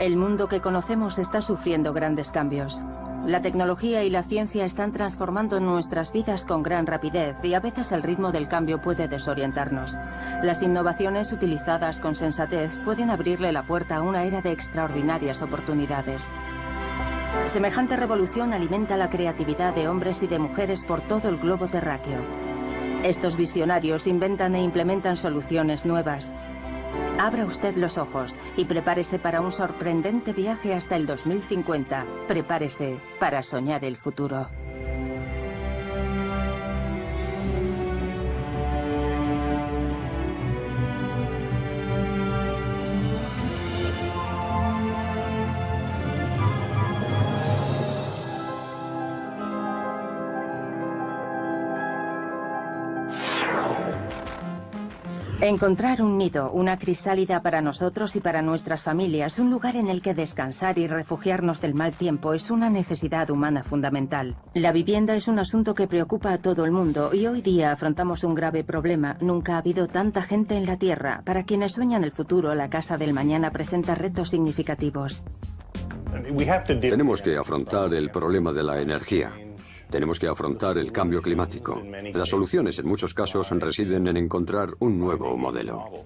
El mundo que conocemos está sufriendo grandes cambios. La tecnología y la ciencia están transformando nuestras vidas con gran rapidez y a veces el ritmo del cambio puede desorientarnos. Las innovaciones utilizadas con sensatez pueden abrirle la puerta a una era de extraordinarias oportunidades. Semejante revolución alimenta la creatividad de hombres y de mujeres por todo el globo terráqueo. Estos visionarios inventan e implementan soluciones nuevas. Abra usted los ojos y prepárese para un sorprendente viaje hasta el 2050. Prepárese para soñar el futuro. Encontrar un nido, una crisálida para nosotros y para nuestras familias, un lugar en el que descansar y refugiarnos del mal tiempo es una necesidad humana fundamental. La vivienda es un asunto que preocupa a todo el mundo y hoy día afrontamos un grave problema. Nunca ha habido tanta gente en la Tierra. Para quienes sueñan el futuro, la casa del mañana presenta retos significativos. Tenemos que afrontar el problema de la energía. Tenemos que afrontar el cambio climático. Las soluciones en muchos casos residen en encontrar un nuevo modelo.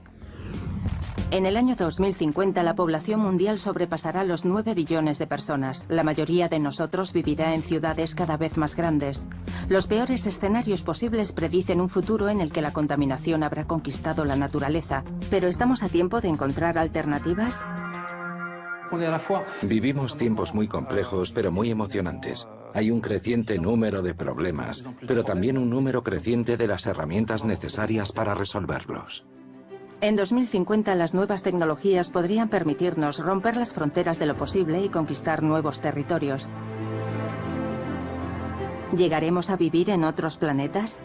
En el año 2050 la población mundial sobrepasará los 9 billones de personas. La mayoría de nosotros vivirá en ciudades cada vez más grandes. Los peores escenarios posibles predicen un futuro en el que la contaminación habrá conquistado la naturaleza. ¿Pero estamos a tiempo de encontrar alternativas? Vivimos tiempos muy complejos, pero muy emocionantes. Hay un creciente número de problemas, pero también un número creciente de las herramientas necesarias para resolverlos. En 2050 las nuevas tecnologías podrían permitirnos romper las fronteras de lo posible y conquistar nuevos territorios. ¿Llegaremos a vivir en otros planetas?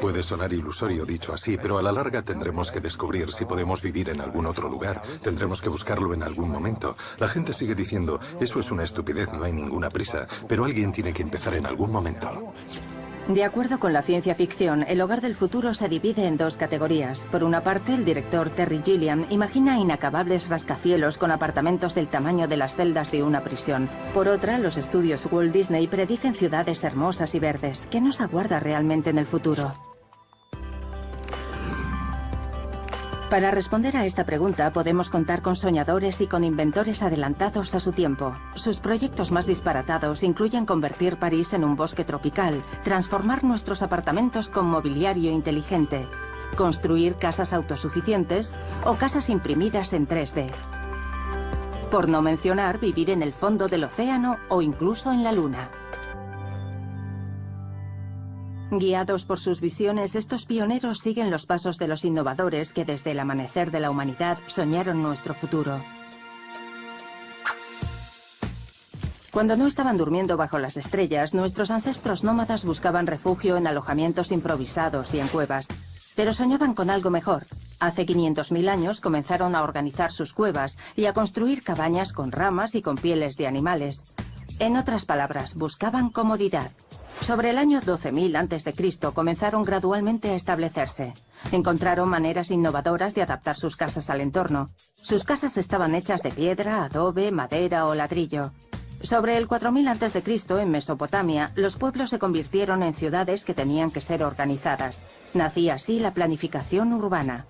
Puede sonar ilusorio dicho así, pero a la larga tendremos que descubrir si podemos vivir en algún otro lugar. Tendremos que buscarlo en algún momento. La gente sigue diciendo, eso es una estupidez, no hay ninguna prisa, pero alguien tiene que empezar en algún momento. De acuerdo con la ciencia ficción, el hogar del futuro se divide en dos categorías. Por una parte, el director Terry Gilliam imagina inacabables rascacielos con apartamentos del tamaño de las celdas de una prisión. Por otra, los estudios Walt Disney predicen ciudades hermosas y verdes. ¿Qué nos aguarda realmente en el futuro? Para responder a esta pregunta podemos contar con soñadores y con inventores adelantados a su tiempo. Sus proyectos más disparatados incluyen convertir París en un bosque tropical, transformar nuestros apartamentos con mobiliario inteligente, construir casas autosuficientes o casas imprimidas en 3D. Por no mencionar vivir en el fondo del océano o incluso en la Luna. Guiados por sus visiones, estos pioneros siguen los pasos de los innovadores que desde el amanecer de la humanidad soñaron nuestro futuro. Cuando no estaban durmiendo bajo las estrellas, nuestros ancestros nómadas buscaban refugio en alojamientos improvisados y en cuevas. Pero soñaban con algo mejor. Hace 500.000 años comenzaron a organizar sus cuevas y a construir cabañas con ramas y con pieles de animales. En otras palabras, buscaban comodidad. Sobre el año 12.000 a.C. comenzaron gradualmente a establecerse. Encontraron maneras innovadoras de adaptar sus casas al entorno. Sus casas estaban hechas de piedra, adobe, madera o ladrillo. Sobre el 4000 a.C., en Mesopotamia, los pueblos se convirtieron en ciudades que tenían que ser organizadas. Nacía así la planificación urbana.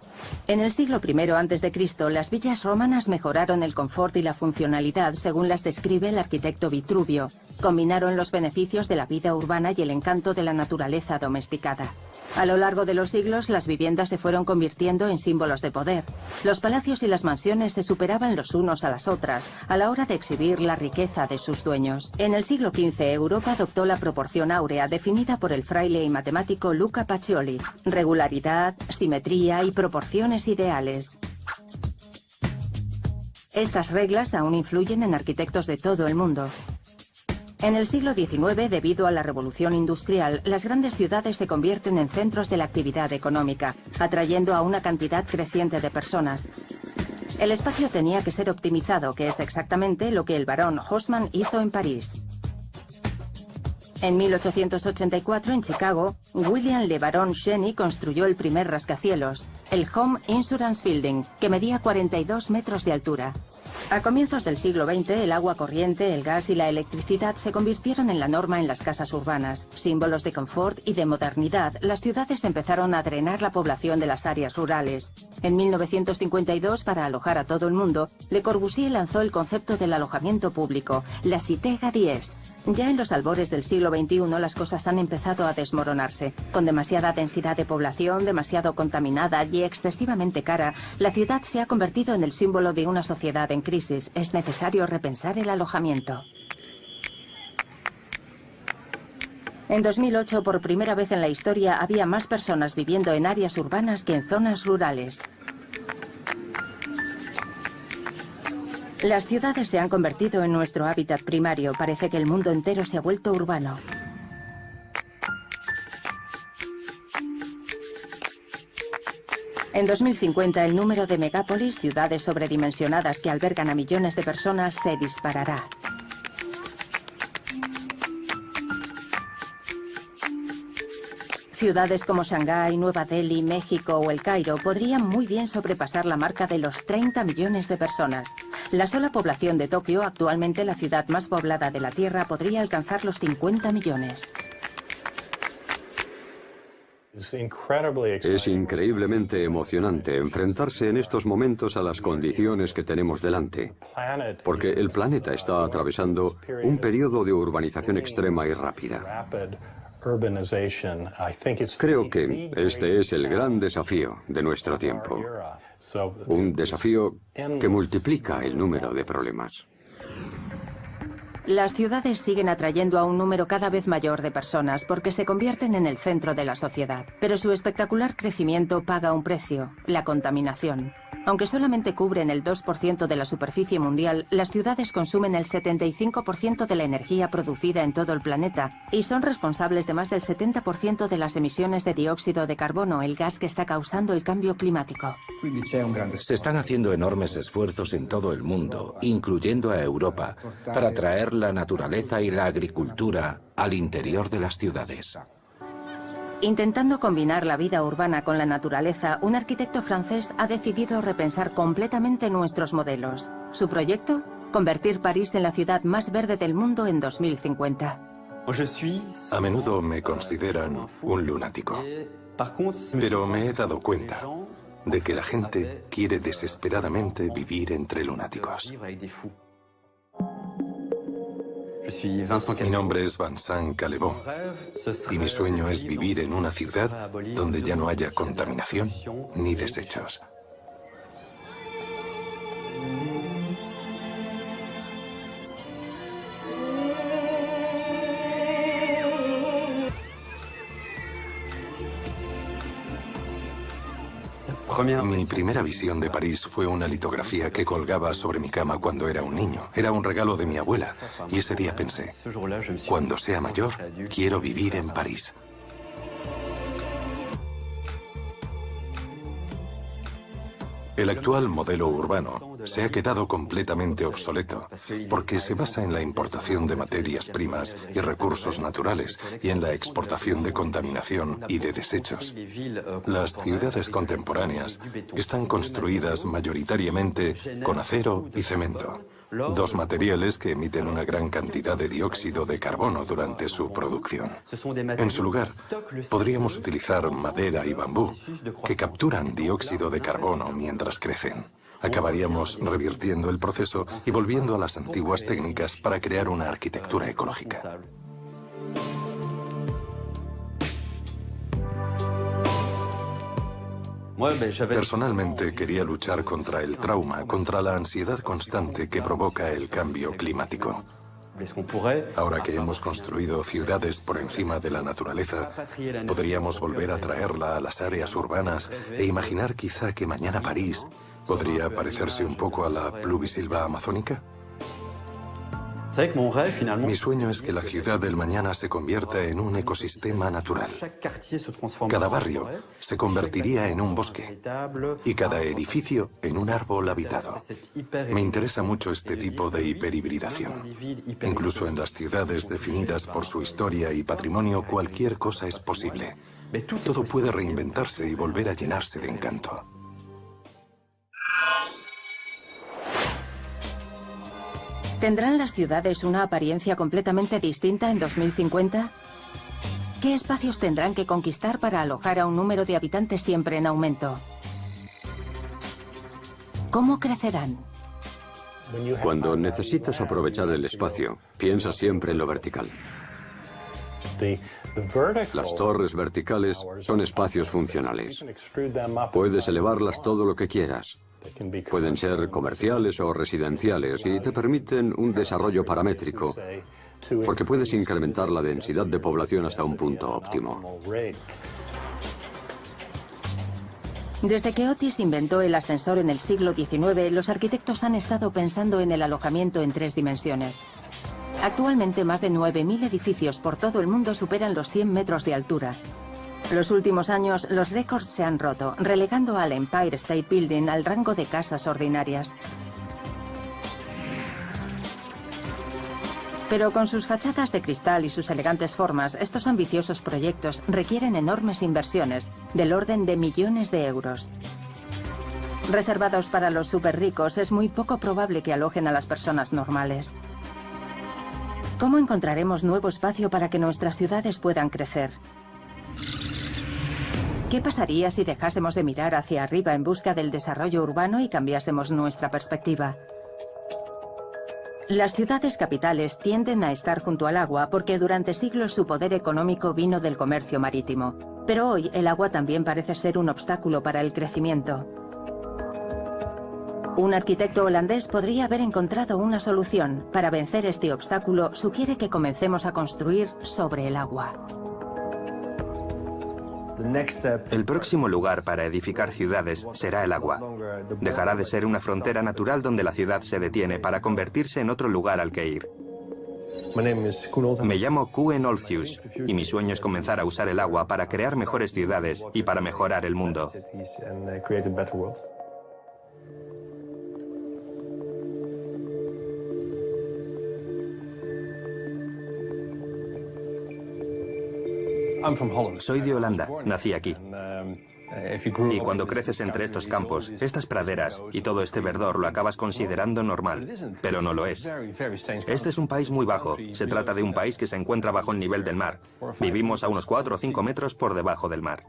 En el siglo I a.C., las villas romanas mejoraron el confort y la funcionalidad según las describe el arquitecto Vitruvio. Combinaron los beneficios de la vida urbana y el encanto de la naturaleza domesticada. A lo largo de los siglos, las viviendas se fueron convirtiendo en símbolos de poder. Los palacios y las mansiones se superaban los unos a las otras a la hora de exhibir la riqueza de sus dueños. En el siglo XV, Europa adoptó la proporción áurea definida por el fraile y matemático Luca Pacioli. Regularidad, simetría y proporciones ideales. Estas reglas aún influyen en arquitectos de todo el mundo. En el siglo XIX, debido a la revolución industrial, las grandes ciudades se convierten en centros de la actividad económica, atrayendo a una cantidad creciente de personas. El espacio tenía que ser optimizado, que es exactamente lo que el barón Haussmann hizo en París. En 1884, en Chicago, William LeBaron Cheney construyó el primer rascacielos, el Home Insurance Building, que medía 42 metros de altura. A comienzos del siglo XX, el agua corriente, el gas y la electricidad se convirtieron en la norma en las casas urbanas. Símbolos de confort y de modernidad, las ciudades empezaron a drenar la población de las áreas rurales. En 1952, para alojar a todo el mundo, Le Corbusier lanzó el concepto del alojamiento público, la Cité Gardies. Ya en los albores del siglo XXI las cosas han empezado a desmoronarse. Con demasiada densidad de población, demasiado contaminada y excesivamente cara, la ciudad se ha convertido en el símbolo de una sociedad en crisis. Es necesario repensar el alojamiento. En 2008, por primera vez en la historia, había más personas viviendo en áreas urbanas que en zonas rurales. Las ciudades se han convertido en nuestro hábitat primario. Parece que el mundo entero se ha vuelto urbano. En 2050, el número de megápolis, ciudades sobredimensionadas que albergan a millones de personas, se disparará. Ciudades como Shanghái, Nueva Delhi, México o El Cairo podrían muy bien sobrepasar la marca de los 30 millones de personas. La sola población de Tokio, actualmente la ciudad más poblada de la Tierra, podría alcanzar los 50 millones. Es increíblemente emocionante enfrentarse en estos momentos a las condiciones que tenemos delante, porque el planeta está atravesando un periodo de urbanización extrema y rápida. Creo que este es el gran desafío de nuestro tiempo. Un desafío que multiplica el número de problemas. Las ciudades siguen atrayendo a un número cada vez mayor de personas porque se convierten en el centro de la sociedad. Pero su espectacular crecimiento paga un precio: la contaminación. Aunque solamente cubren el 2% de la superficie mundial, las ciudades consumen el 75% de la energía producida en todo el planeta y son responsables de más del 70% de las emisiones de dióxido de carbono, el gas que está causando el cambio climático. Se están haciendo enormes esfuerzos en todo el mundo, incluyendo a Europa, para traer la naturaleza y la agricultura al interior de las ciudades. Intentando combinar la vida urbana con la naturaleza, un arquitecto francés ha decidido repensar completamente nuestros modelos. ¿Su proyecto? Convertir París en la ciudad más verde del mundo en 2050. A menudo me consideran un lunático, pero me he dado cuenta de que la gente quiere desesperadamente vivir entre lunáticos. Mi nombre es Vincent Calebon y mi sueño es vivir en una ciudad donde ya no haya contaminación ni desechos. Mi primera visión de París fue una litografía que colgaba sobre mi cama cuando era un niño. Era un regalo de mi abuela y ese día pensé, cuando sea mayor, quiero vivir en París. El actual modelo urbano se ha quedado completamente obsoleto porque se basa en la importación de materias primas y recursos naturales y en la exportación de contaminación y de desechos. Las ciudades contemporáneas están construidas mayoritariamente con acero y cemento, dos materiales que emiten una gran cantidad de dióxido de carbono durante su producción. En su lugar, podríamos utilizar madera y bambú, que capturan dióxido de carbono mientras crecen. Acabaríamos revirtiendo el proceso y volviendo a las antiguas técnicas para crear una arquitectura ecológica. Personalmente quería luchar contra el trauma, contra la ansiedad constante que provoca el cambio climático. Ahora que hemos construido ciudades por encima de la naturaleza, podríamos volver a traerla a las áreas urbanas e imaginar quizá que mañana París podría parecerse un poco a la pluviosilva amazónica. Mi sueño es que la ciudad del mañana se convierta en un ecosistema natural. Cada barrio se convertiría en un bosque y cada edificio en un árbol habitado. Me interesa mucho este tipo de hiperhibridación. Incluso en las ciudades definidas por su historia y patrimonio, cualquier cosa es posible. Todo puede reinventarse y volver a llenarse de encanto. ¿Tendrán las ciudades una apariencia completamente distinta en 2050? ¿Qué espacios tendrán que conquistar para alojar a un número de habitantes siempre en aumento? ¿Cómo crecerán? Cuando necesitas aprovechar el espacio, piensa siempre en lo vertical. Las torres verticales son espacios funcionales. Puedes elevarlas todo lo que quieras. Pueden ser comerciales o residenciales y te permiten un desarrollo paramétrico, porque puedes incrementar la densidad de población hasta un punto óptimo. Desde que Otis inventó el ascensor en el siglo XIX, los arquitectos han estado pensando en el alojamiento en 3 dimensiones. Actualmente, más de 9.000 edificios por todo el mundo superan los 100 metros de altura. Los últimos años, los récords se han roto, relegando al Empire State Building al rango de casas ordinarias. Pero con sus fachadas de cristal y sus elegantes formas, estos ambiciosos proyectos requieren enormes inversiones, del orden de millones de euros. Reservados para los superricos, es muy poco probable que alojen a las personas normales. ¿Cómo encontraremos nuevo espacio para que nuestras ciudades puedan crecer? ¿Qué pasaría si dejásemos de mirar hacia arriba en busca del desarrollo urbano y cambiásemos nuestra perspectiva? Las ciudades capitales tienden a estar junto al agua porque durante siglos su poder económico vino del comercio marítimo. Pero hoy el agua también parece ser un obstáculo para el crecimiento. Un arquitecto holandés podría haber encontrado una solución. Para vencer este obstáculo, sugiere que comencemos a construir sobre el agua. El próximo lugar para edificar ciudades será el agua. Dejará de ser una frontera natural donde la ciudad se detiene para convertirse en otro lugar al que ir. Me llamo Koen Olthuis y mi sueño es comenzar a usar el agua para crear mejores ciudades y para mejorar el mundo. Soy de Holanda, nací aquí. Y cuando creces entre estos campos, estas praderas y todo este verdor lo acabas considerando normal, pero no lo es. Este es un país muy bajo. Se trata de un país que se encuentra bajo el nivel del mar. Vivimos a unos 4 o 5 metros por debajo del mar.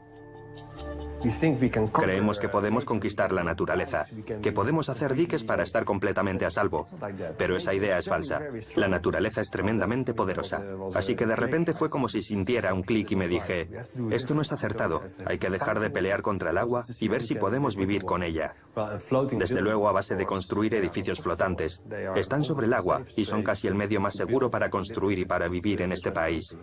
Creemos que podemos conquistar la naturaleza, que podemos hacer diques para estar completamente a salvo, pero esa idea es falsa. La naturaleza es tremendamente poderosa, así que de repente fue como si sintiera un clic y me dije, esto no es acertado, hay que dejar de pelear contra el agua y ver si podemos vivir con ella. Desde luego a base de construir edificios flotantes. Están sobre el agua y son casi el medio más seguro para construir y para vivir en este país.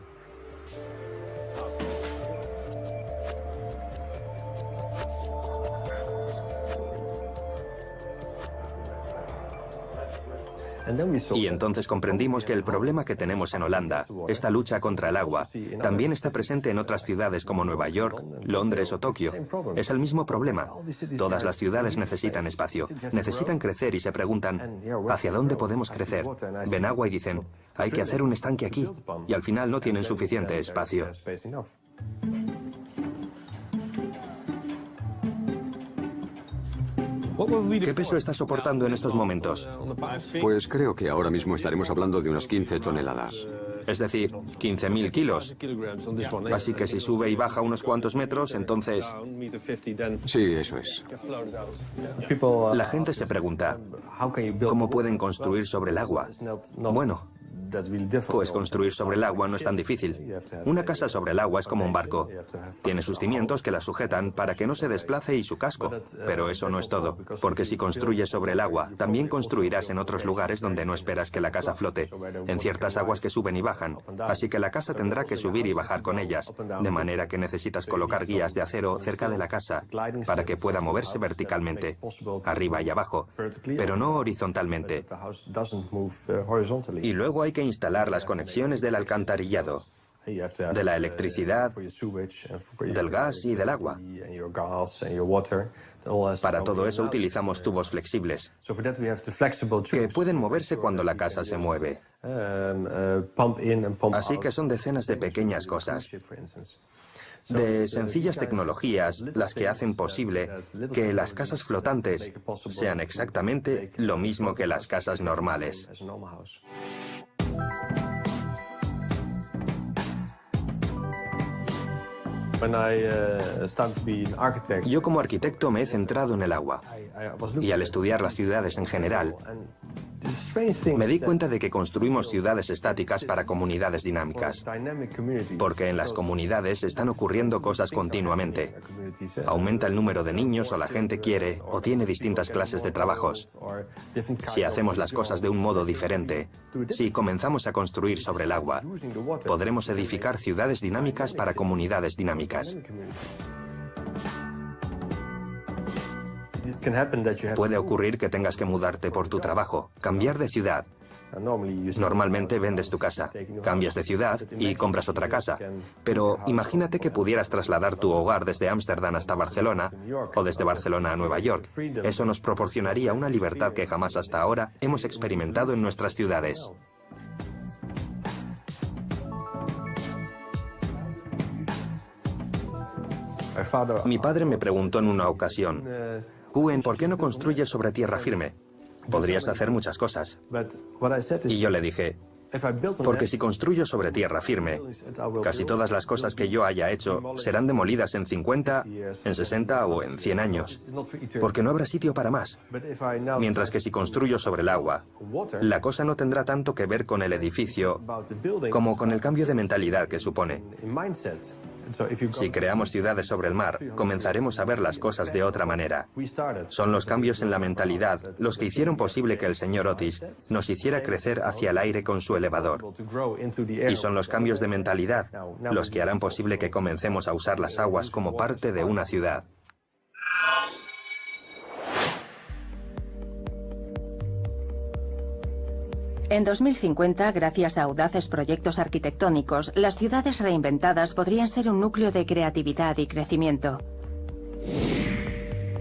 Y entonces comprendimos que el problema que tenemos en Holanda, esta lucha contra el agua, también está presente en otras ciudades como Nueva York, Londres o Tokio. Es el mismo problema. Todas las ciudades necesitan espacio, necesitan crecer y se preguntan, ¿hacia dónde podemos crecer? Ven agua y dicen, hay que hacer un estanque aquí, y al final no tienen suficiente espacio. ¿Qué peso está soportando en estos momentos? Pues creo que ahora mismo estaremos hablando de unas 15 toneladas. Es decir, 15.000 kilos. Así que si sube y baja unos cuantos metros, entonces... Sí, eso es. La gente se pregunta, ¿cómo pueden construir sobre el agua? Bueno, Pues construir sobre el agua no es tan difícil. Una casa sobre el agua es como un barco. Tiene sus cimientos que la sujetan para que no se desplace y su casco. Pero eso no es todo, porque si construyes sobre el agua, también construirás en otros lugares donde no esperas que la casa flote, en ciertas aguas que suben y bajan. Así que la casa tendrá que subir y bajar con ellas, de manera que necesitas colocar guías de acero cerca de la casa para que pueda moverse verticalmente, arriba y abajo, pero no horizontalmente. Y luego hay que instalar las conexiones del alcantarillado, de la electricidad, del gas y del agua. Para todo eso utilizamos tubos flexibles, que pueden moverse cuando la casa se mueve. Así que son decenas de pequeñas cosas, de sencillas tecnologías, las que hacen posible que las casas flotantes sean exactamente lo mismo que las casas normales. Yo como arquitecto me he centrado en el agua, y al estudiar las ciudades en general, me di cuenta de que construimos ciudades estáticas para comunidades dinámicas, porque en las comunidades están ocurriendo cosas continuamente. Aumenta el número de niños o la gente quiere o tiene distintas clases de trabajos. Si hacemos las cosas de un modo diferente, si comenzamos a construir sobre el agua, podremos edificar ciudades dinámicas para comunidades dinámicas. Puede ocurrir que tengas que mudarte por tu trabajo, cambiar de ciudad. Normalmente vendes tu casa, cambias de ciudad y compras otra casa. Pero imagínate que pudieras trasladar tu hogar desde Ámsterdam hasta Barcelona o desde Barcelona a Nueva York. Eso nos proporcionaría una libertad que jamás hasta ahora hemos experimentado en nuestras ciudades. Mi padre me preguntó en una ocasión: Koen, ¿por qué no construyes sobre tierra firme? Podrías hacer muchas cosas. Y yo le dije, porque si construyo sobre tierra firme, casi todas las cosas que yo haya hecho serán demolidas en 50, en 60 o en 100 años, porque no habrá sitio para más. Mientras que si construyo sobre el agua, la cosa no tendrá tanto que ver con el edificio como con el cambio de mentalidad que supone. Si creamos ciudades sobre el mar, comenzaremos a ver las cosas de otra manera. Son los cambios en la mentalidad los que hicieron posible que el señor Otis nos hiciera crecer hacia el aire con su elevador. Y son los cambios de mentalidad los que harán posible que comencemos a usar las aguas como parte de una ciudad. En 2050, gracias a audaces proyectos arquitectónicos, las ciudades reinventadas podrían ser un núcleo de creatividad y crecimiento.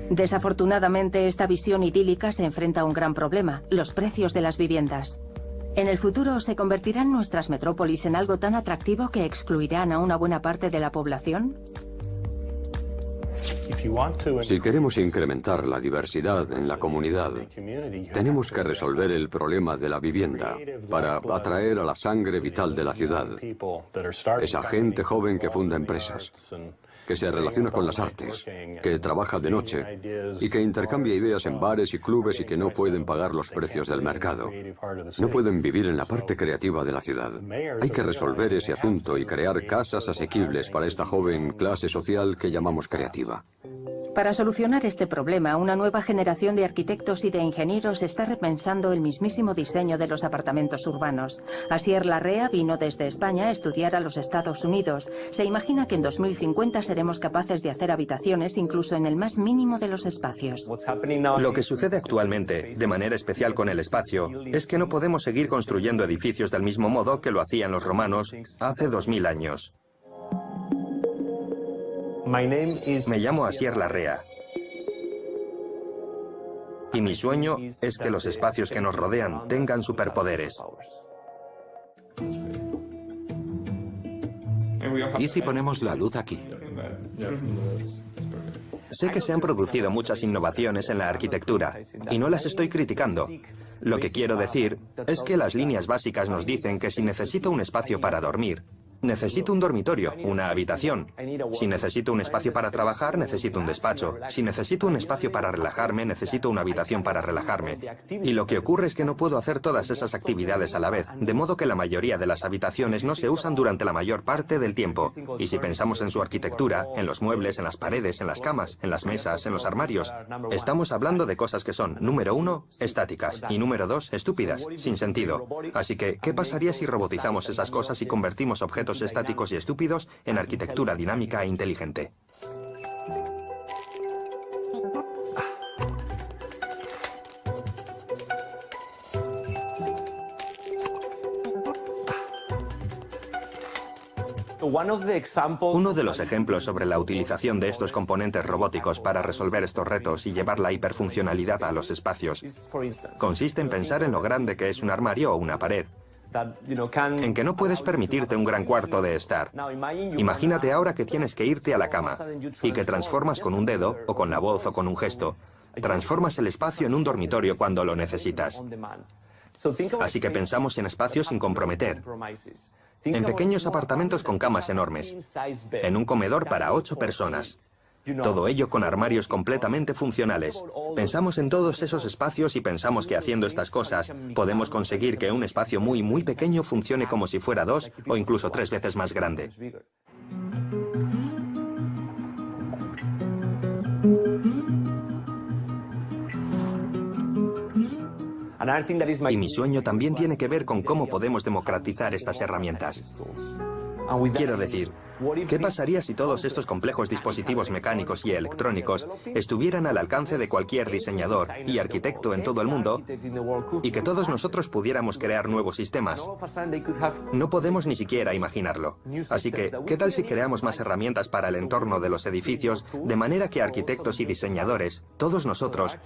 Desafortunadamente, esta visión idílica se enfrenta a un gran problema: los precios de las viviendas. En el futuro, ¿se convertirán nuestras metrópolis en algo tan atractivo que excluirán a una buena parte de la población? Si queremos incrementar la diversidad en la comunidad, tenemos que resolver el problema de la vivienda para atraer a la sangre vital de la ciudad. Esa gente joven que funda empresas, que se relaciona con las artes, que trabaja de noche y que intercambia ideas en bares y clubes y que no pueden pagar los precios del mercado. No pueden vivir en la parte creativa de la ciudad. Hay que resolver ese asunto y crear casas asequibles para esta joven clase social que llamamos creativa. Para solucionar este problema, una nueva generación de arquitectos y de ingenieros está repensando el mismísimo diseño de los apartamentos urbanos. Asier Larrea vino desde España a estudiar a los Estados Unidos. Se imagina que en 2050 seremos capaces de hacer habitaciones incluso en el más mínimo de los espacios. Lo que sucede actualmente, de manera especial con el espacio, es que no podemos seguir construyendo edificios del mismo modo que lo hacían los romanos hace 2000 años. Me llamo Asier Larrea. Y mi sueño es que los espacios que nos rodean tengan superpoderes. ¿Y si ponemos la luz aquí? Sé que se han producido muchas innovaciones en la arquitectura, y no las estoy criticando. Lo que quiero decir es que las líneas básicas nos dicen que si necesito un espacio para dormir, Necesito un dormitorio, una habitación. Si necesito un espacio para trabajar, necesito un despacho. Si necesito un espacio para relajarme, necesito una habitación para relajarme. Y lo que ocurre es que no puedo hacer todas esas actividades a la vez, de modo que la mayoría de las habitaciones no se usan durante la mayor parte del tiempo. Y si pensamos en su arquitectura, en los muebles, en las paredes, en las camas, en las mesas, en los armarios, estamos hablando de cosas que son, número 1, estáticas, y número 2, estúpidas, sin sentido. Así que, ¿qué pasaría si robotizamos esas cosas y convertimos objetos estáticos y estúpidos en arquitectura dinámica e inteligente? Uno de los ejemplos sobre la utilización de estos componentes robóticos para resolver estos retos y llevar la hiperfuncionalidad a los espacios consiste en pensar en lo grande que es un armario o una pared, en que no puedes permitirte un gran cuarto de estar. Imagínate ahora que tienes que irte a la cama y que transformas con un dedo, o con la voz, o con un gesto. Transformas el espacio en un dormitorio cuando lo necesitas. Así que pensamos en espacios sin comprometer. En pequeños apartamentos con camas enormes. En un comedor para 8 personas. Todo ello con armarios completamente funcionales. Pensamos en todos esos espacios y pensamos que haciendo estas cosas podemos conseguir que un espacio muy, muy pequeño funcione como si fuera 2 o incluso 3 veces más grande. Y mi sueño también tiene que ver con cómo podemos democratizar estas herramientas. Quiero decir, ¿qué pasaría si todos estos complejos dispositivos mecánicos y electrónicos estuvieran al alcance de cualquier diseñador y arquitecto en todo el mundo y que todos nosotros pudiéramos crear nuevos sistemas? No podemos ni siquiera imaginarlo. Así que, ¿qué tal si creamos más herramientas para el entorno de los edificios de manera que arquitectos y diseñadores, todos nosotros,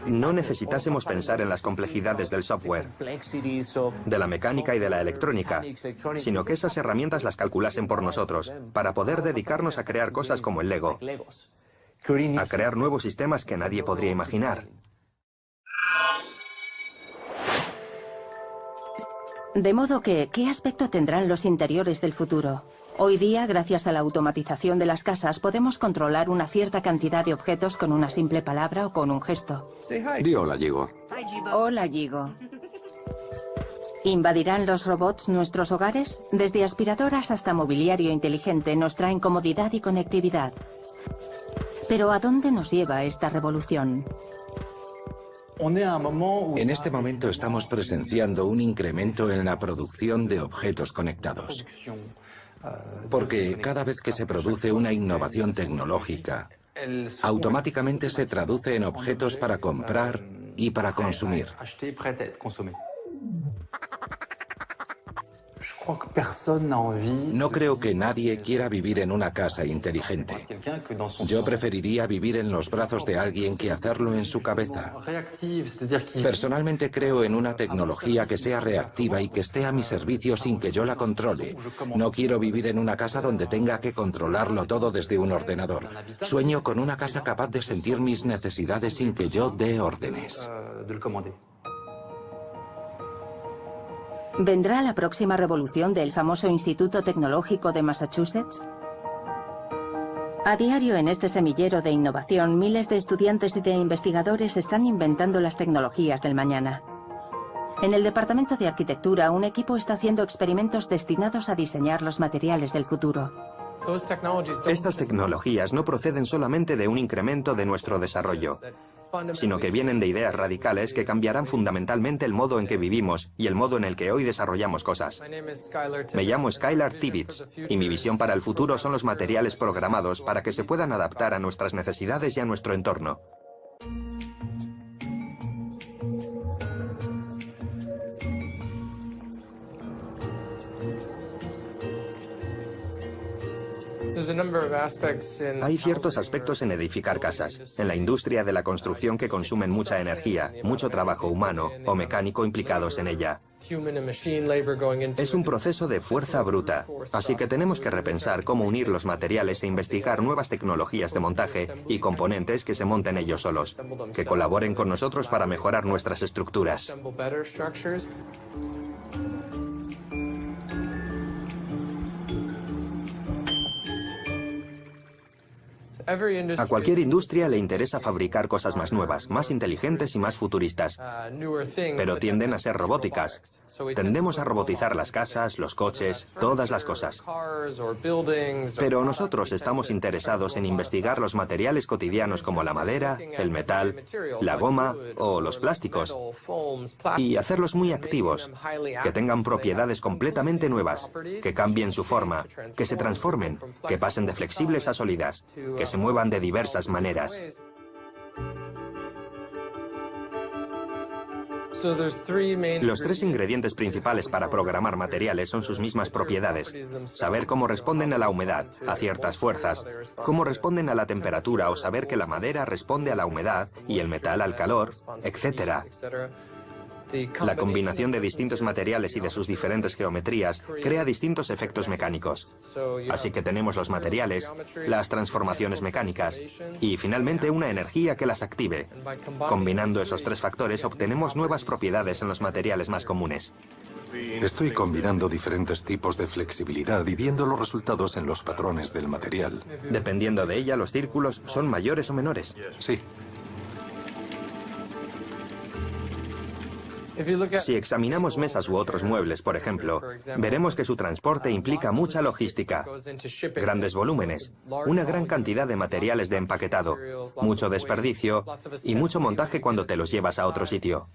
no necesitásemos pensar en las complejidades del software, de la mecánica y de la electrónica, sino que esas herramientas las calculasen por nosotros, para poder dedicarnos a crear cosas como el Lego, a crear nuevos sistemas que nadie podría imaginar? De modo que, ¿qué aspecto tendrán los interiores del futuro? Hoy día, gracias a la automatización de las casas, podemos controlar una cierta cantidad de objetos con una simple palabra o con un gesto. Di hola, Yigo. Hola, Yigo. ¿Invadirán los robots nuestros hogares? Desde aspiradoras hasta mobiliario inteligente nos traen comodidad y conectividad. Pero ¿a dónde nos lleva esta revolución? En este momento estamos presenciando un incremento en la producción de objetos conectados. Porque cada vez que se produce una innovación tecnológica, automáticamente se traduce en objetos para comprar y para consumir. No creo que nadie quiera vivir en una casa inteligente. Yo preferiría vivir en los brazos de alguien que hacerlo en su cabeza. Personalmente creo en una tecnología que sea reactiva y que esté a mi servicio sin que yo la controle. No quiero vivir en una casa donde tenga que controlarlo todo desde un ordenador. Sueño con una casa capaz de sentir mis necesidades sin que yo dé órdenes. ¿Vendrá la próxima revolución del famoso Instituto Tecnológico de Massachusetts? A diario en este semillero de innovación, miles de estudiantes y de investigadores están inventando las tecnologías del mañana. En el Departamento de Arquitectura, un equipo está haciendo experimentos destinados a diseñar los materiales del futuro. Estas tecnologías no proceden solamente de un incremento de nuestro desarrollo, sino que vienen de ideas radicales que cambiarán fundamentalmente el modo en que vivimos y el modo en el que hoy desarrollamos cosas. Me llamo Skylar Tibbits y mi visión para el futuro son los materiales programados para que se puedan adaptar a nuestras necesidades y a nuestro entorno. Hay ciertos aspectos en edificar casas, en la industria de la construcción que consumen mucha energía, mucho trabajo humano o mecánico implicados en ella. Es un proceso de fuerza bruta, así que tenemos que repensar cómo unir los materiales e investigar nuevas tecnologías de montaje y componentes que se monten ellos solos, que colaboren con nosotros para mejorar nuestras estructuras. A cualquier industria le interesa fabricar cosas más nuevas, más inteligentes y más futuristas, pero tienden a ser robóticas. Tendemos a robotizar las casas, los coches, todas las cosas. Pero nosotros estamos interesados en investigar los materiales cotidianos como la madera, el metal, la goma o los plásticos y hacerlos muy activos, que tengan propiedades completamente nuevas, que cambien su forma, que se transformen, que pasen de flexibles a sólidas, que se muevan de diversas maneras. Los tres ingredientes principales para programar materiales son sus mismas propiedades. Saber cómo responden a la humedad, a ciertas fuerzas, cómo responden a la temperatura o saber que la madera responde a la humedad y el metal al calor, etc. La combinación de distintos materiales y de sus diferentes geometrías crea distintos efectos mecánicos. Así que tenemos los materiales, las transformaciones mecánicas y finalmente una energía que las active. Combinando esos tres factores obtenemos nuevas propiedades en los materiales más comunes. Estoy combinando diferentes tipos de flexibilidad y viendo los resultados en los patrones del material. Dependiendo de ella, los círculos son mayores o menores. Sí. Si examinamos mesas u otros muebles, por ejemplo, veremos que su transporte implica mucha logística, grandes volúmenes, una gran cantidad de materiales de empaquetado, mucho desperdicio y mucho montaje cuando te los llevas a otro sitio.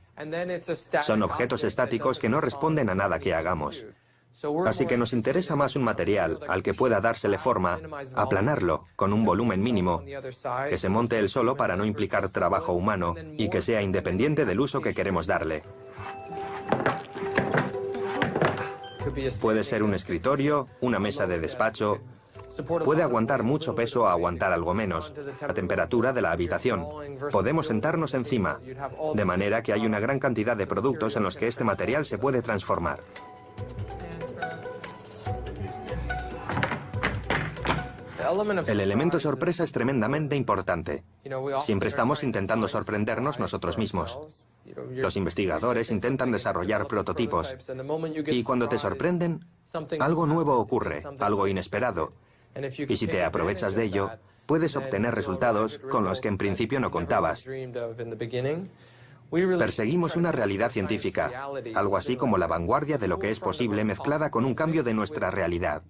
Son objetos estáticos que no responden a nada que hagamos. Así que nos interesa más un material al que pueda dársele forma, aplanarlo con un volumen mínimo, que se monte él solo para no implicar trabajo humano y que sea independiente del uso que queremos darle. Puede ser un escritorio, una mesa de despacho. Puede aguantar mucho peso o aguantar algo menos, la temperatura de la habitación. Podemos sentarnos encima, de manera que hay una gran cantidad de productos en los que este material se puede transformar. El elemento sorpresa es tremendamente importante. Siempre estamos intentando sorprendernos nosotros mismos. Los investigadores intentan desarrollar prototipos y cuando te sorprenden, algo nuevo ocurre, algo inesperado. Y si te aprovechas de ello, puedes obtener resultados con los que en principio no contabas. Perseguimos una realidad científica, algo así como la vanguardia de lo que es posible mezclada con un cambio de nuestra realidad.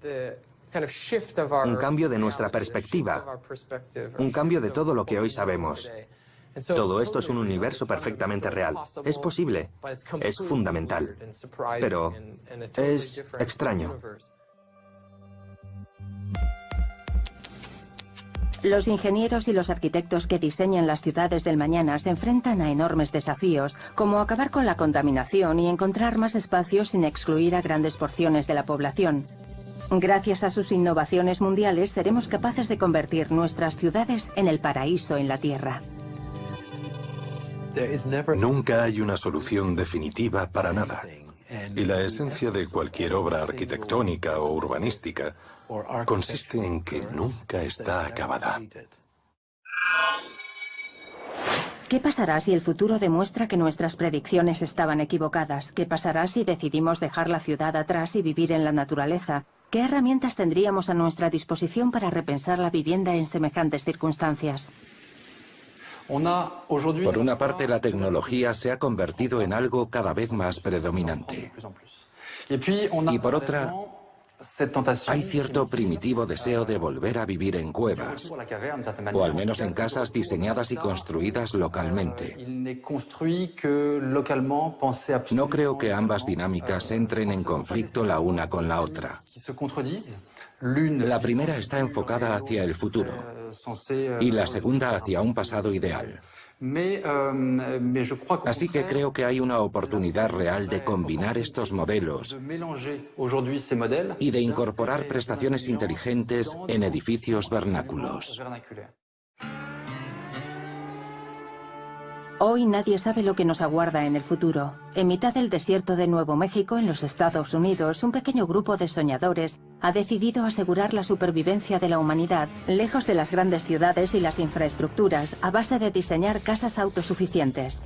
Un cambio de nuestra perspectiva, un cambio de todo lo que hoy sabemos. Todo esto es un universo perfectamente real. Es posible, es fundamental, pero es extraño. Los ingenieros y los arquitectos que diseñan las ciudades del mañana se enfrentan a enormes desafíos, como acabar con la contaminación y encontrar más espacios sin excluir a grandes porciones de la población. Gracias a sus innovaciones mundiales, seremos capaces de convertir nuestras ciudades en el paraíso en la Tierra. Nunca hay una solución definitiva para nada. Y la esencia de cualquier obra arquitectónica o urbanística consiste en que nunca está acabada. ¿Qué pasará si el futuro demuestra que nuestras predicciones estaban equivocadas? ¿Qué pasará si decidimos dejar la ciudad atrás y vivir en la naturaleza? ¿Qué herramientas tendríamos a nuestra disposición para repensar la vivienda en semejantes circunstancias? Por una parte, la tecnología se ha convertido en algo cada vez más predominante. Y por otra, hay cierto primitivo deseo de volver a vivir en cuevas, o al menos en casas diseñadas y construidas localmente. No creo que ambas dinámicas entren en conflicto la una con la otra. La primera está enfocada hacia el futuro y la segunda hacia un pasado ideal. Así que creo que hay una oportunidad real de combinar estos modelos y de incorporar prestaciones inteligentes en edificios vernáculos. Hoy nadie sabe lo que nos aguarda en el futuro. En mitad del desierto de Nuevo México, en los Estados Unidos, un pequeño grupo de soñadores ha decidido asegurar la supervivencia de la humanidad, lejos de las grandes ciudades y las infraestructuras, a base de diseñar casas autosuficientes.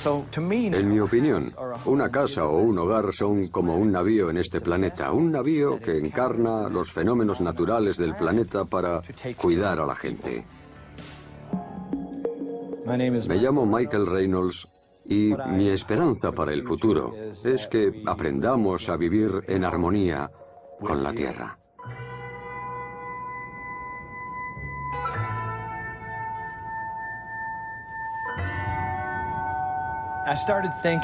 En mi opinión, una casa o un hogar son como un navío en este planeta, un navío que encarna los fenómenos naturales del planeta para cuidar a la gente. Me llamo Michael Reynolds y mi esperanza para el futuro es que aprendamos a vivir en armonía con la Tierra.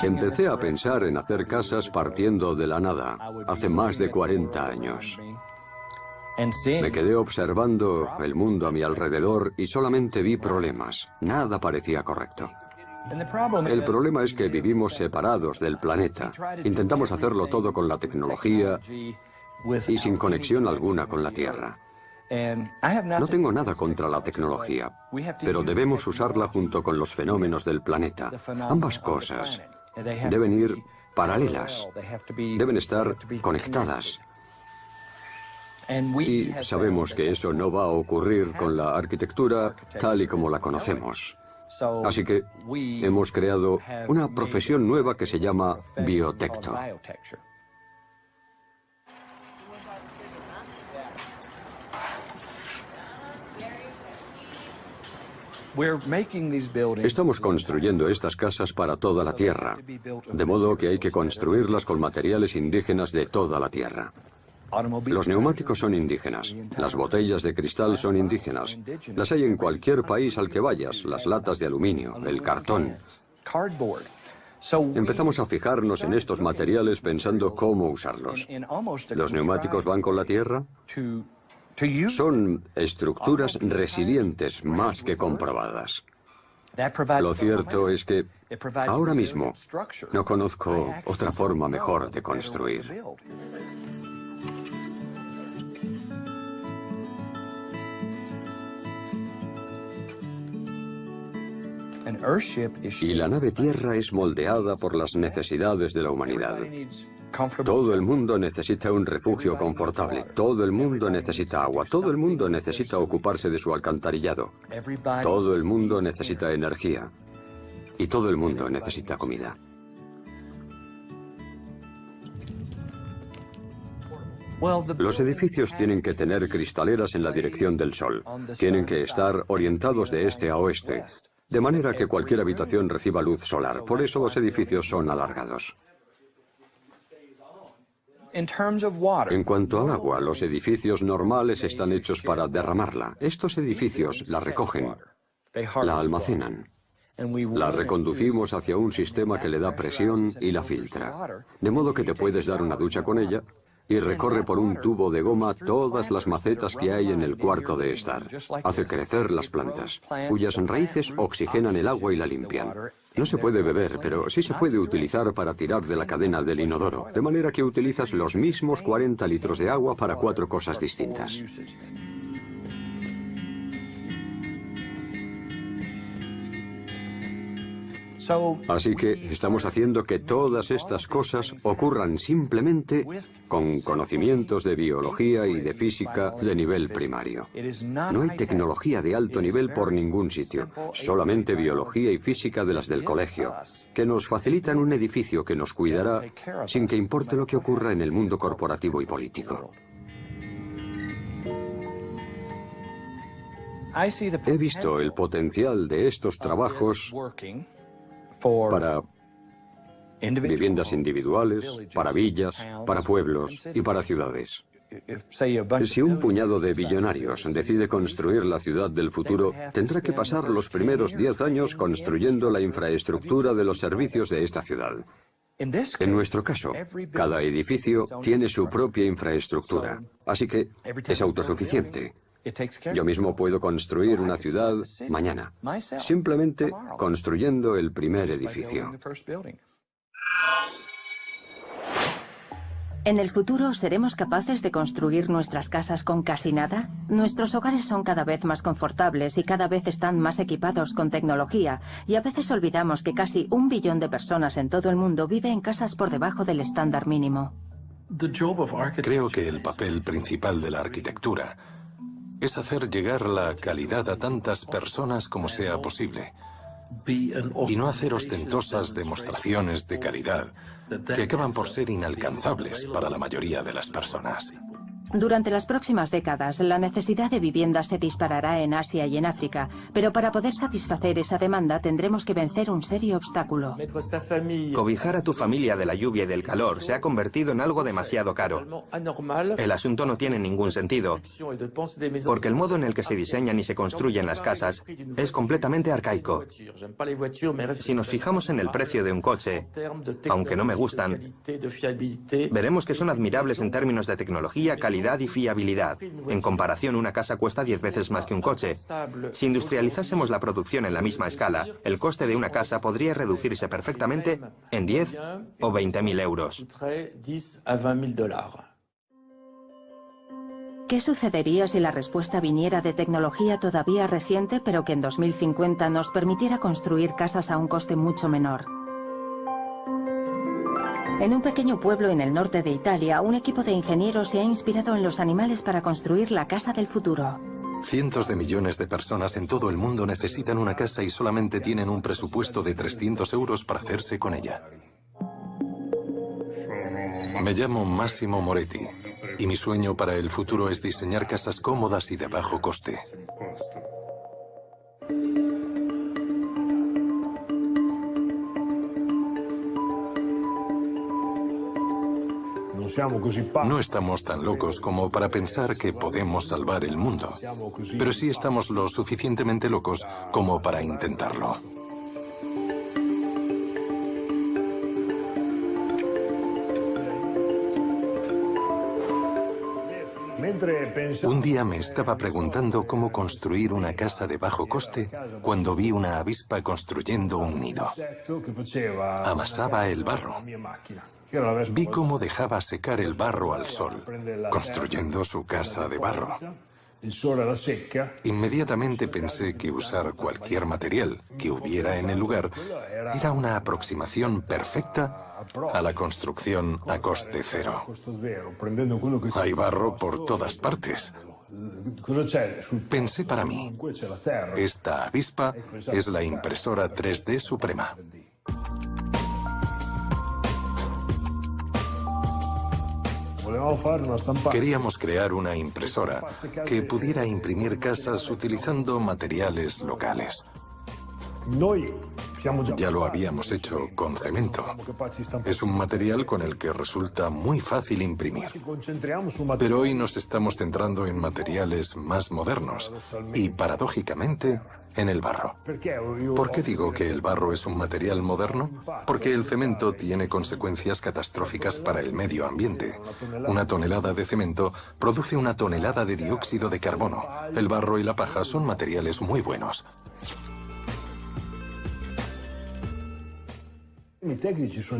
Empecé a pensar en hacer casas partiendo de la nada, hace más de 40 años. Me quedé observando el mundo a mi alrededor y solamente vi problemas. Nada parecía correcto. El problema es que vivimos separados del planeta. Intentamos hacerlo todo con la tecnología y sin conexión alguna con la Tierra. No tengo nada contra la tecnología, pero debemos usarla junto con los fenómenos del planeta. Ambas cosas deben ir paralelas, deben estar conectadas. Y sabemos que eso no va a ocurrir con la arquitectura tal y como la conocemos. Así que hemos creado una profesión nueva que se llama biotecto. Estamos construyendo estas casas para toda la Tierra, de modo que hay que construirlas con materiales indígenas de toda la Tierra. Los neumáticos son indígenas, las botellas de cristal son indígenas, las hay en cualquier país al que vayas, las latas de aluminio, el cartón. Empezamos a fijarnos en estos materiales pensando cómo usarlos. ¿Los neumáticos van con la Tierra? Son estructuras resilientes más que comprobadas. Lo cierto es que ahora mismo no conozco otra forma mejor de construir. Y la nave Tierra es moldeada por las necesidades de la humanidad. Todo el mundo necesita un refugio confortable, todo el mundo necesita agua, todo el mundo necesita ocuparse de su alcantarillado, todo el mundo necesita energía y todo el mundo necesita comida. Los edificios tienen que tener cristaleras en la dirección del sol, tienen que estar orientados de este a oeste, de manera que cualquier habitación reciba luz solar. Por eso los edificios son alargados. En cuanto al agua, los edificios normales están hechos para derramarla. Estos edificios la recogen, la almacenan. La reconducimos hacia un sistema que le da presión y la filtra. De modo que te puedes dar una ducha con ella y recorre por un tubo de goma todas las macetas que hay en el cuarto de estar. Hace crecer las plantas, cuyas raíces oxigenan el agua y la limpian. No se puede beber, pero sí se puede utilizar para tirar de la cadena del inodoro, de manera que utilizas los mismos 40 litros de agua para 4 cosas distintas. Así que estamos haciendo que todas estas cosas ocurran simplemente con conocimientos de biología y de física de nivel primario. No hay tecnología de alto nivel por ningún sitio, solamente biología y física de las del colegio, que nos facilitan un edificio que nos cuidará sin que importe lo que ocurra en el mundo corporativo y político. He visto el potencial de estos trabajos para viviendas individuales, para villas, para pueblos y para ciudades. Si un puñado de billonarios decide construir la ciudad del futuro, tendrá que pasar los primeros 10 años construyendo la infraestructura de los servicios de esta ciudad. En nuestro caso, cada edificio tiene su propia infraestructura, así que es autosuficiente. Yo mismo puedo construir una ciudad mañana, simplemente construyendo el primer edificio. ¿En el futuro seremos capaces de construir nuestras casas con casi nada? Nuestros hogares son cada vez más confortables y cada vez están más equipados con tecnología, y a veces olvidamos que casi 1 billón de personas en todo el mundo vive en casas por debajo del estándar mínimo. Creo que el papel principal de la arquitectura es hacer llegar la calidad a tantas personas como sea posible. y no hacer ostentosas demostraciones de calidad que acaban por ser inalcanzables para la mayoría de las personas. Durante las próximas décadas, la necesidad de vivienda se disparará en Asia y en África, pero para poder satisfacer esa demanda tendremos que vencer un serio obstáculo. Cobijar a tu familia de la lluvia y del calor se ha convertido en algo demasiado caro. El asunto no tiene ningún sentido, porque el modo en el que se diseñan y se construyen las casas es completamente arcaico. Si nos fijamos en el precio de un coche, aunque no me gustan, veremos que son admirables en términos de tecnología, calidad y fiabilidad. En comparación, una casa cuesta 10 veces más que un coche. Si industrializásemos la producción en la misma escala, el coste de una casa podría reducirse perfectamente en 10 o 20.000 euros. ¿Qué sucedería si la respuesta viniera de tecnología todavía reciente, pero que en 2050 nos permitiera construir casas a un coste mucho menor? En un pequeño pueblo en el norte de Italia, un equipo de ingenieros se ha inspirado en los animales para construir la casa del futuro. Cientos de millones de personas en todo el mundo necesitan una casa y solamente tienen un presupuesto de 300 euros para hacerse con ella. Me llamo Massimo Moretti y mi sueño para el futuro es diseñar casas cómodas y de bajo coste. No estamos tan locos como para pensar que podemos salvar el mundo, pero sí estamos lo suficientemente locos como para intentarlo. Un día me estaba preguntando cómo construir una casa de bajo coste cuando vi una avispa construyendo un nido. Amasaba el barro. Vi cómo dejaba secar el barro al sol, construyendo su casa de barro. Inmediatamente pensé que usar cualquier material que hubiera en el lugar era una aproximación perfecta a la construcción a coste cero. Hay barro por todas partes. Pensé para mí, esta avispa es la impresora 3D suprema. Queríamos crear una impresora que pudiera imprimir casas utilizando materiales locales. Ya lo habíamos hecho con cemento. Es un material con el que resulta muy fácil imprimir. Pero hoy nos estamos centrando en materiales más modernos y, paradójicamente, en el barro. ¿Por qué digo que el barro es un material moderno? Porque el cemento tiene consecuencias catastróficas para el medio ambiente. Una tonelada de cemento produce una tonelada de dióxido de carbono. El barro y la paja son materiales muy buenos.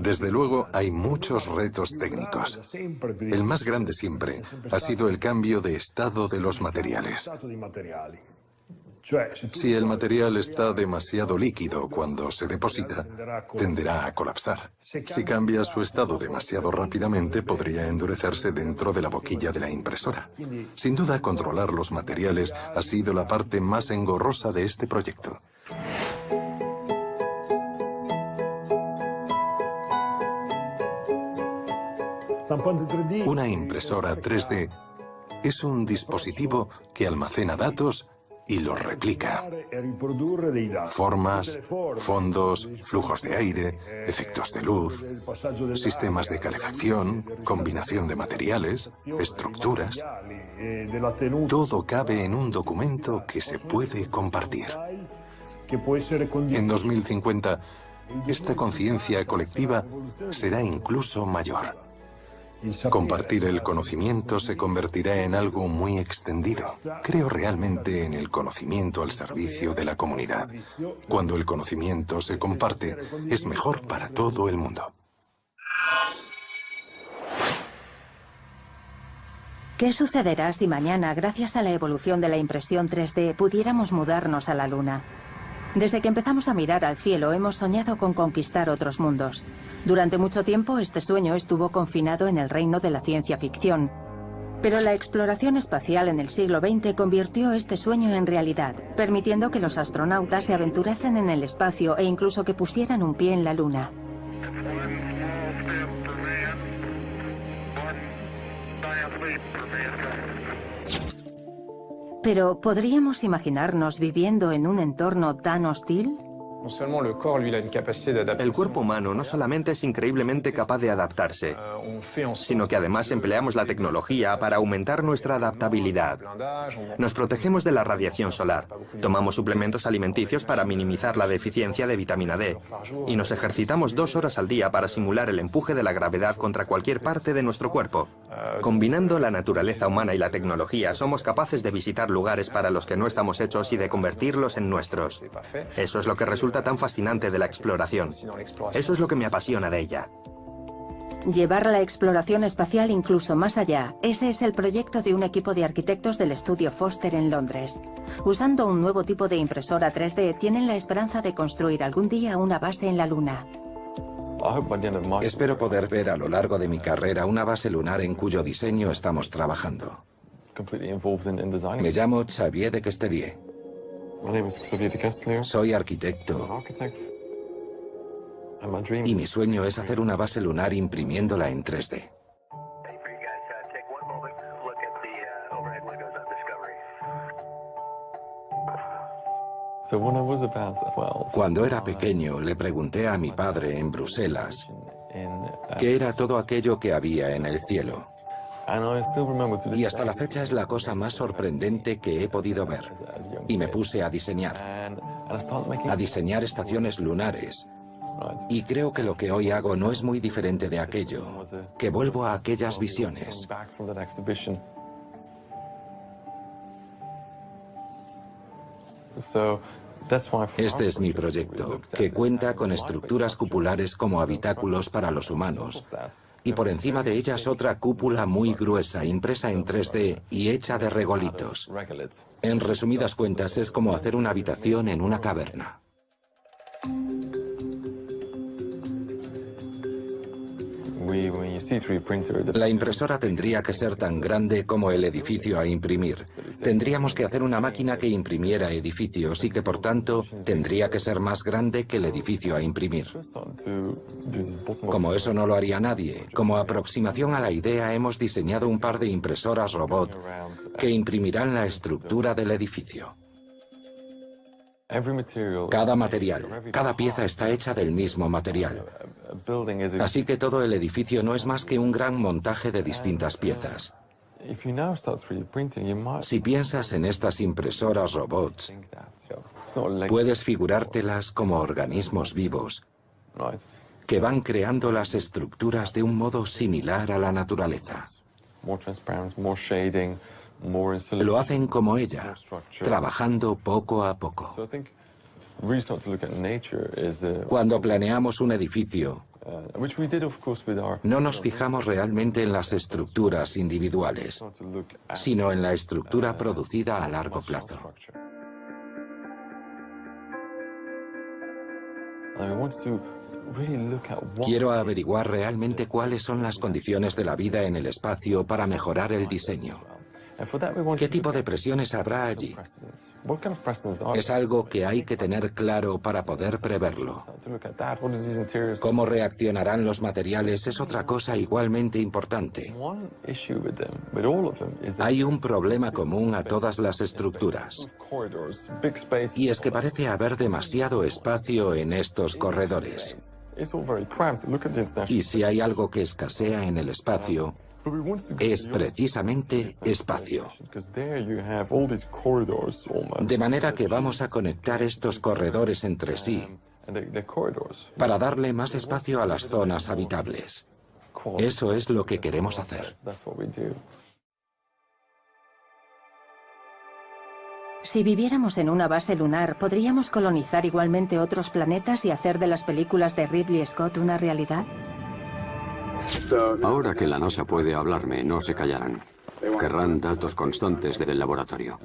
Desde luego hay muchos retos técnicos. El más grande siempre ha sido el cambio de estado de los materiales. Si el material está demasiado líquido cuando se deposita, tenderá a colapsar. Si cambia su estado demasiado rápidamente, podría endurecerse dentro de la boquilla de la impresora. Sin duda, controlar los materiales ha sido la parte más engorrosa de este proyecto. Una impresora 3D es un dispositivo que almacena datos y los replica. Formas, fondos, flujos de aire, efectos de luz, sistemas de calefacción, combinación de materiales, estructuras. Todo cabe en un documento que se puede compartir. En 2050, esta conciencia colectiva será incluso mayor. Compartir el conocimiento se convertirá en algo muy extendido. Creo realmente en el conocimiento al servicio de la comunidad. Cuando el conocimiento se comparte, es mejor para todo el mundo. ¿Qué sucederá si mañana, gracias a la evolución de la impresión 3D, pudiéramos mudarnos a la Luna? Desde que empezamos a mirar al cielo, hemos soñado con conquistar otros mundos. Durante mucho tiempo, este sueño estuvo confinado en el reino de la ciencia ficción. Pero la exploración espacial en el siglo XX convirtió este sueño en realidad, permitiendo que los astronautas se aventurasen en el espacio e incluso que pusieran un pie en la Luna. Pero, ¿podríamos imaginarnos viviendo en un entorno tan hostil? El cuerpo humano no solamente es increíblemente capaz de adaptarse, sino que además empleamos la tecnología para aumentar nuestra adaptabilidad. Nos protegemos de la radiación solar, tomamos suplementos alimenticios para minimizar la deficiencia de vitamina D y nos ejercitamos 2 horas al día para simular el empuje de la gravedad contra cualquier parte de nuestro cuerpo. Combinando la naturaleza humana y la tecnología, somos capaces de visitar lugares para los que no estamos hechos y de convertirlos en nuestros. Eso es lo que resulta tan fascinante de la exploración. Eso es lo que me apasiona de ella. Llevar la exploración espacial incluso más allá. Ese es el proyecto de un equipo de arquitectos del estudio Foster en Londres. Usando un nuevo tipo de impresora 3D, tienen la esperanza de construir algún día una base en la Luna. Espero poder ver a lo largo de mi carrera una base lunar en cuyo diseño estamos trabajando. Me llamo Xavier de Castellier. Soy arquitecto y mi sueño es hacer una base lunar imprimiéndola en 3D. Cuando era pequeño le pregunté a mi padre en Bruselas qué era todo aquello que había en el cielo. Y hasta la fecha es la cosa más sorprendente que he podido ver. Y me puse a diseñar estaciones lunares. Y creo que lo que hoy hago no es muy diferente de aquello, que vuelvo a aquellas visiones. Este es mi proyecto, que cuenta con estructuras cupulares como habitáculos para los humanos, y por encima de ellas otra cúpula muy gruesa, impresa en 3D y hecha de regolitos. En resumidas cuentas, es como hacer una habitación en una caverna. La impresora tendría que ser tan grande como el edificio a imprimir. Tendríamos que hacer una máquina que imprimiera edificios y que, por tanto, tendría que ser más grande que el edificio a imprimir. Como eso no lo haría nadie, como aproximación a la idea hemos diseñado un par de impresoras robot que imprimirán la estructura del edificio. Cada material, cada pieza está hecha del mismo material. Así que todo el edificio no es más que un gran montaje de distintas piezas. Si piensas en estas impresoras robots, puedes figurártelas como organismos vivos que van creando las estructuras de un modo similar a la naturaleza. Lo hacen como ella, trabajando poco a poco. Cuando planeamos un edificio, no nos fijamos realmente en las estructuras individuales, sino en la estructura producida a largo plazo. Quiero averiguar realmente cuáles son las condiciones de la vida en el espacio para mejorar el diseño. ¿Qué tipo de presiones habrá allí? Es algo que hay que tener claro para poder preverlo. Cómo reaccionarán los materiales es otra cosa igualmente importante. Hay un problema común a todas las estructuras, y es que parece haber demasiado espacio en estos corredores. Y si hay algo que escasea en el espacio, es precisamente espacio. De manera que vamos a conectar estos corredores entre sí para darle más espacio a las zonas habitables. Eso es lo que queremos hacer. Si viviéramos en una base lunar, ¿podríamos colonizar igualmente otros planetas y hacer de las películas de Ridley Scott una realidad? Ahora que la NASA puede hablarme, no se callarán. Querrán datos constantes del laboratorio.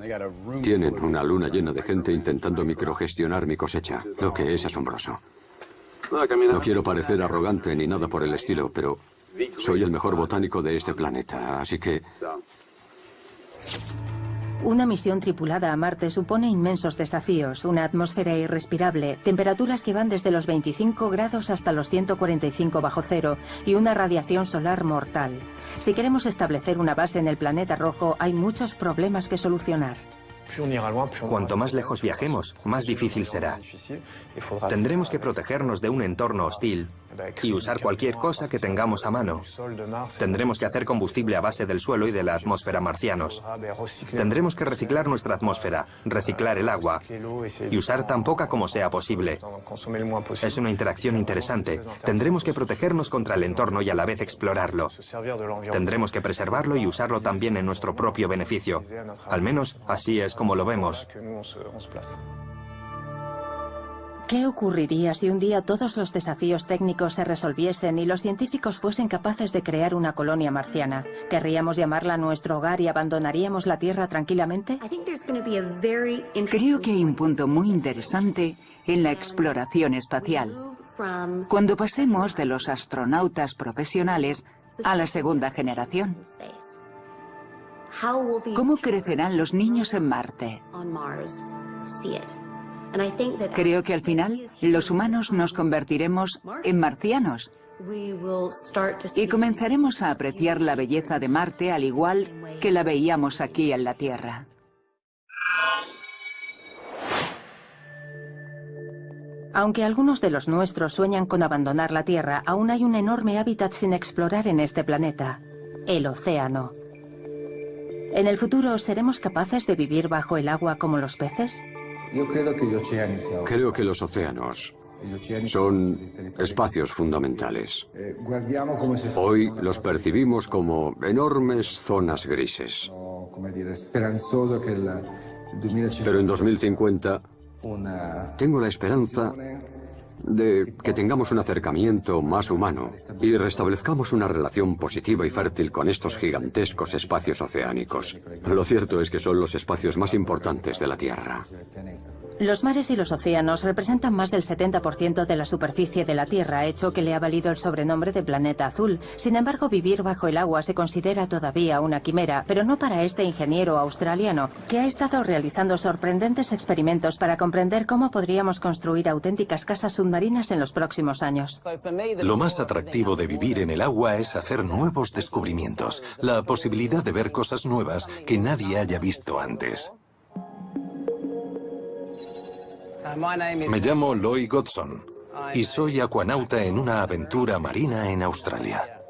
Tienen una luna llena de gente intentando microgestionar mi cosecha, lo que es asombroso. No quiero parecer arrogante ni nada por el estilo, pero soy el mejor botánico de este planeta, así que Una misión tripulada a Marte supone inmensos desafíos, una atmósfera irrespirable, temperaturas que van desde los 25 grados hasta los 145 bajo cero y una radiación solar mortal. Si queremos establecer una base en el planeta rojo, hay muchos problemas que solucionar. Cuanto más lejos viajemos, más difícil será. Tendremos que protegernos de un entorno hostil y usar cualquier cosa que tengamos a mano. Tendremos que hacer combustible a base del suelo y de la atmósfera marcianos. Tendremos que reciclar nuestra atmósfera, reciclar el agua y usar tan poca como sea posible. Es una interacción interesante. Tendremos que protegernos contra el entorno y a la vez explorarlo. Tendremos que preservarlo y usarlo también en nuestro propio beneficio. Al menos así es como lo vemos. ¿Qué ocurriría si un día todos los desafíos técnicos se resolviesen y los científicos fuesen capaces de crear una colonia marciana? ¿Querríamos llamarla nuestro hogar y abandonaríamos la Tierra tranquilamente? Creo que hay un punto muy interesante en la exploración espacial. Cuando pasemos de los astronautas profesionales a la segunda generación. ¿Cómo crecerán los niños en Marte? Creo que al final los humanos nos convertiremos en marcianos y comenzaremos a apreciar la belleza de Marte al igual que la veíamos aquí en la Tierra. Aunque algunos de los nuestros sueñan con abandonar la Tierra, aún hay un enorme hábitat sin explorar en este planeta: el océano. ¿En el futuro seremos capaces de vivir bajo el agua como los peces? Creo que los océanos son espacios fundamentales. Hoy los percibimos como enormes zonas grises. Pero en 2050 tengo la esperanza de que tengamos un acercamiento más humano y restablezcamos una relación positiva y fértil con estos gigantescos espacios oceánicos. Lo cierto es que son los espacios más importantes de la Tierra. Los mares y los océanos representan más del 70% de la superficie de la Tierra, hecho que le ha valido el sobrenombre de planeta azul. Sin embargo, vivir bajo el agua se considera todavía una quimera, pero no para este ingeniero australiano, que ha estado realizando sorprendentes experimentos para comprender cómo podríamos construir auténticas casas submarinas en los próximos años. Lo más atractivo de vivir en el agua es hacer nuevos descubrimientos, la posibilidad de ver cosas nuevas que nadie haya visto antes. Me llamo Loy Godson y soy acuanauta en una aventura marina en Australia.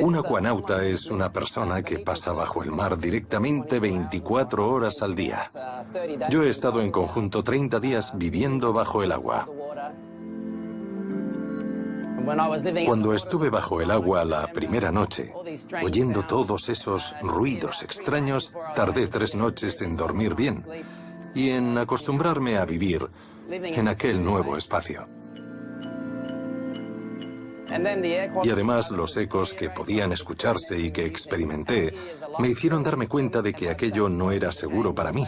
Un acuanauta es una persona que pasa bajo el mar directamente 24 horas al día. Yo he estado en conjunto 30 días viviendo bajo el agua. Cuando estuve bajo el agua la primera noche, oyendo todos esos ruidos extraños, tardé 3 noches en dormir bien y en acostumbrarme a vivir en aquel nuevo espacio. Y además los ecos que podían escucharse y que experimenté me hicieron darme cuenta de que aquello no era seguro para mí.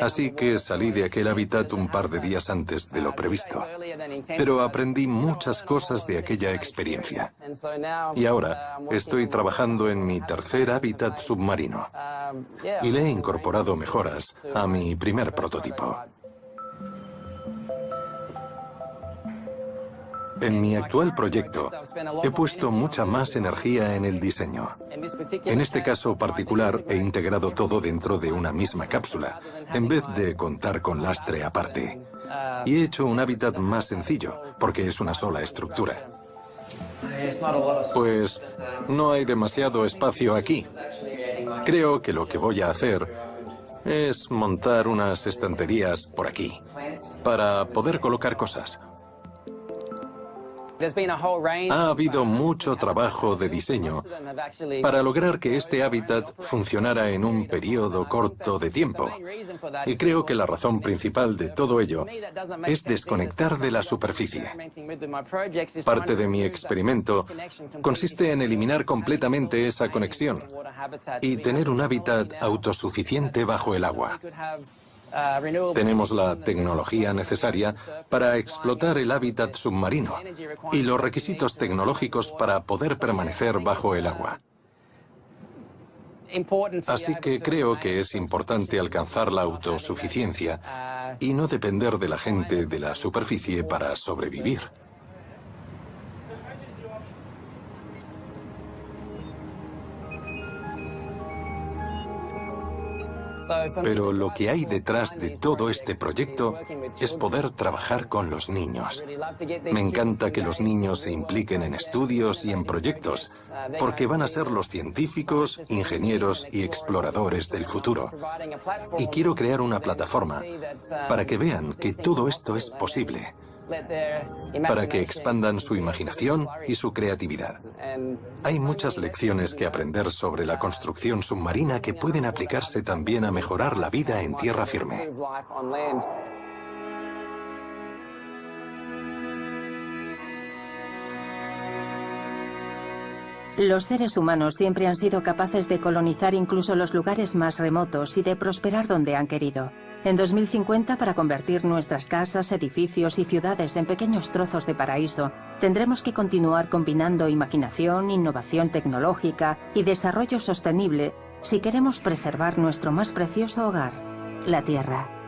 Así que salí de aquel hábitat un par de días antes de lo previsto. Pero aprendí muchas cosas de aquella experiencia. Y ahora estoy trabajando en mi tercer hábitat submarino. Y le he incorporado mejoras a mi primer prototipo. En mi actual proyecto, he puesto mucha más energía en el diseño. En este caso particular, he integrado todo dentro de una misma cápsula, en vez de contar con lastre aparte. Y he hecho un hábitat más sencillo, porque es una sola estructura. Pues no hay demasiado espacio aquí. Creo que lo que voy a hacer es montar unas estanterías por aquí, para poder colocar cosas. Ha habido mucho trabajo de diseño para lograr que este hábitat funcionara en un periodo corto de tiempo. Y creo que la razón principal de todo ello es desconectar de la superficie. Parte de mi experimento consiste en eliminar completamente esa conexión y tener un hábitat autosuficiente bajo el agua. Tenemos la tecnología necesaria para explotar el hábitat submarino y los requisitos tecnológicos para poder permanecer bajo el agua. Así que creo que es importante alcanzar la autosuficiencia y no depender de la gente de la superficie para sobrevivir. Pero lo que hay detrás de todo este proyecto es poder trabajar con los niños. Me encanta que los niños se impliquen en estudios y en proyectos, porque van a ser los científicos, ingenieros y exploradores del futuro. Y quiero crear una plataforma para que vean que todo esto es posible, para que expandan su imaginación y su creatividad. Hay muchas lecciones que aprender sobre la construcción submarina que pueden aplicarse también a mejorar la vida en tierra firme. Los seres humanos siempre han sido capaces de colonizar incluso los lugares más remotos y de prosperar donde han querido. En 2050, para convertir nuestras casas, edificios y ciudades en pequeños trozos de paraíso, tendremos que continuar combinando imaginación, innovación tecnológica y desarrollo sostenible si queremos preservar nuestro más precioso hogar, la Tierra.